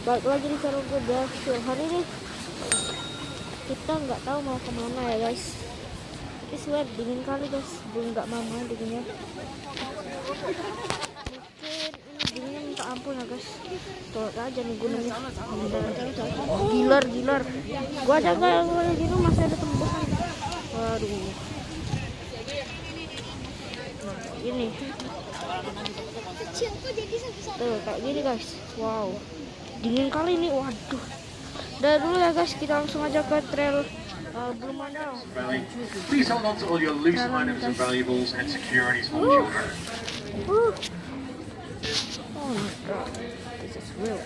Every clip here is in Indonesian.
Balik lagi di channel gue Dasyul. Hari ini kita nggak tahu mau kemana ya guys. Ini swear dingin kali guys, belum nggak mama dinginnya. Mungkin ini dinginnya minta ampun ya guys. Tuh aja nih gunungnya. Gilar. Gua jaga gini masih ada tembakan. Waduh. Ini. Tuh kayak gini guys. Wow. Dingin kali ini, waduh. Dari dulu ya guys, kita langsung aja ke trail belum ada. Please hold on to all your loose items and valuables and secure any small children. Oh my god, this is real.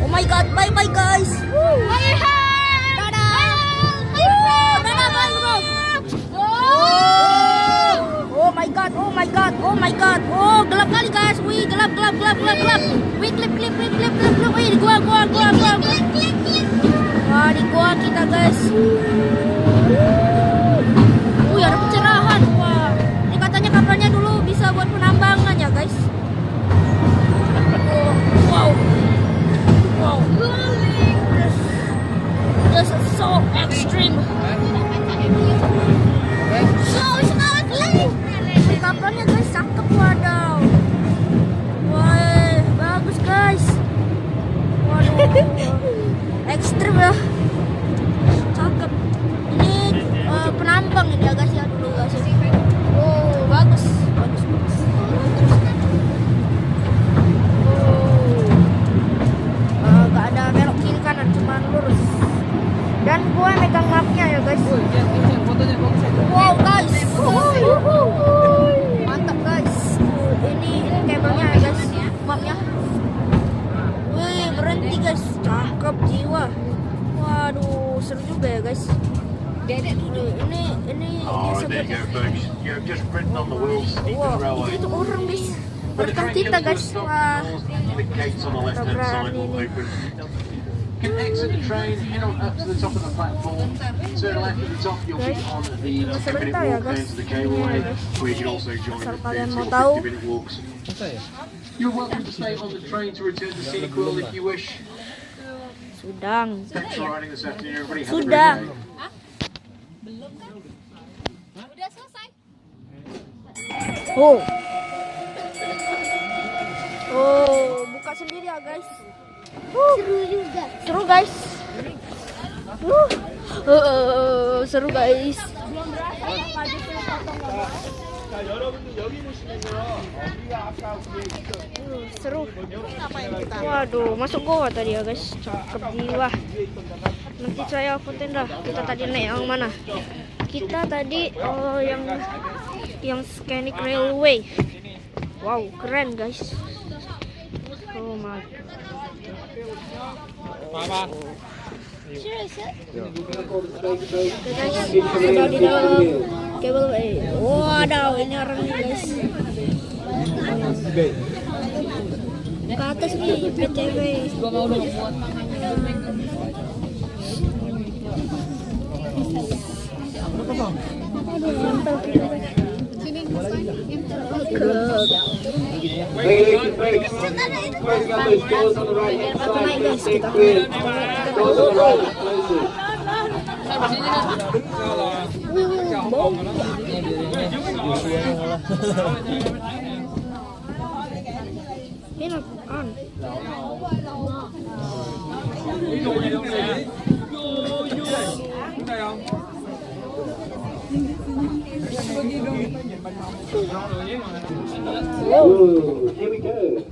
Oh my god, bye bye guys. Oh my god, oh gelap kali guys, wih gelap. Wih klip, wih di gua. Wah di gua kita guys. Wih ada pencerahan, wah. Ini katanya kapalnya dulu bisa buat penambangan ya guys. Wow. This is so extreme. Kapalnya guys cakep, wadaw. Wah bagus guys. Waduh ekstrim ya, cakep. Ini penambang ini ya guys ya dulu guys. Oh bagus. Gak ada belok kiri kanan, cuma lurus. Dan gue megang mapnya ya guys. Wow guys. Mantap guys. Ini kabelnya ya guys, mapnya. Wih berhenti guys, cakep jiwa. Waduh seru juga ya guys. Ini Alright, there you go, folks. You have just ridden on the wheels of the railway. Itu orang guys. When the Berkah train kita gets to a guys. stop, Wah. the gates on the left-hand side will open. You can exit the train, head on up to the top of the platform. Turn left at the top, you'll be on the 10-minute walk down to the skyway, where you can also join the 30 or 50-minute walks. You're welcome to stay on the train to return to Scenic World if you wish. Sudang. Thanks for riding this afternoon, everybody. Have a Sudah. great day. Udah selesai. Oh, buka sendiri ya guys. Seru juga. Seru guys. Seru guys. Seru. Waduh, masuk goa tadi ya guys. Cakep jiwa. Nanti saya konten dah. Kita tadi naik yang mana? Kita tadi yang scenic railway. Wow, keren guys. Oh my god. Kita di dalam kabel. Waduh, ini orangnya guys. Ke atas nih PTV. Whoa, here we go.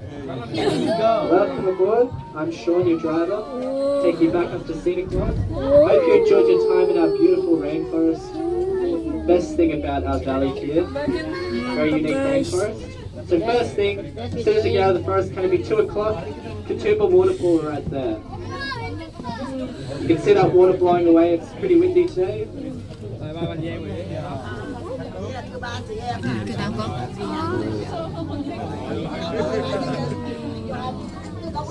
Welcome aboard. I'm Sean, your driver. Take you back up to Scenic Road. Hope you enjoyed your time in our beautiful rainforest. Best thing about our valley here, very unique rainforest. So first thing, as soon as you get out of the forest, it's going to be 2 o'clock. Katuba waterfall right there. You can see that water blowing away. It's pretty windy today.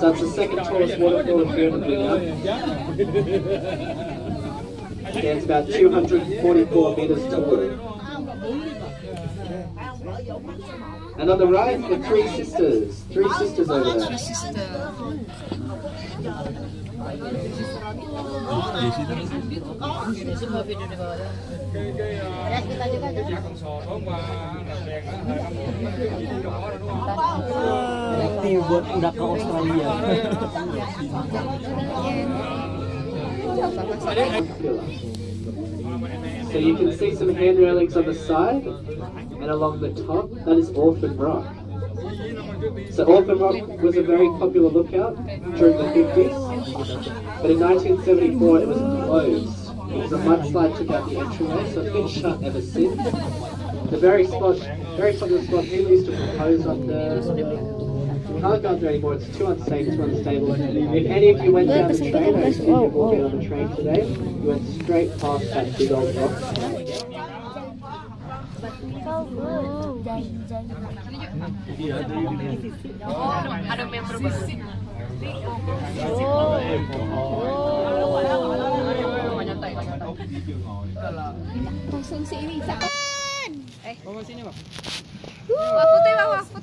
So that's the second tallest waterfall here in the Blue Mountains. stands about 244 meters tall. And on the right, the Three Sisters. Three Sisters over there. Buat udah ke Australia. So you can see some hand railings on the side and along the top. That is Orphan Rock. So Orphan Rock was a very popular lookout during the 50s, but in 1974 it was closed because a mudslide took out the entryway, so it's been shut ever since. The very popular spot, people used to propose on there. You can't go there anymore, it's too unsafe, too unstable. If any of you went down the train, I see people walking on the train today, you went straight past that big old rock. Ada member langsung sini. Bawa sini, Pak. Aku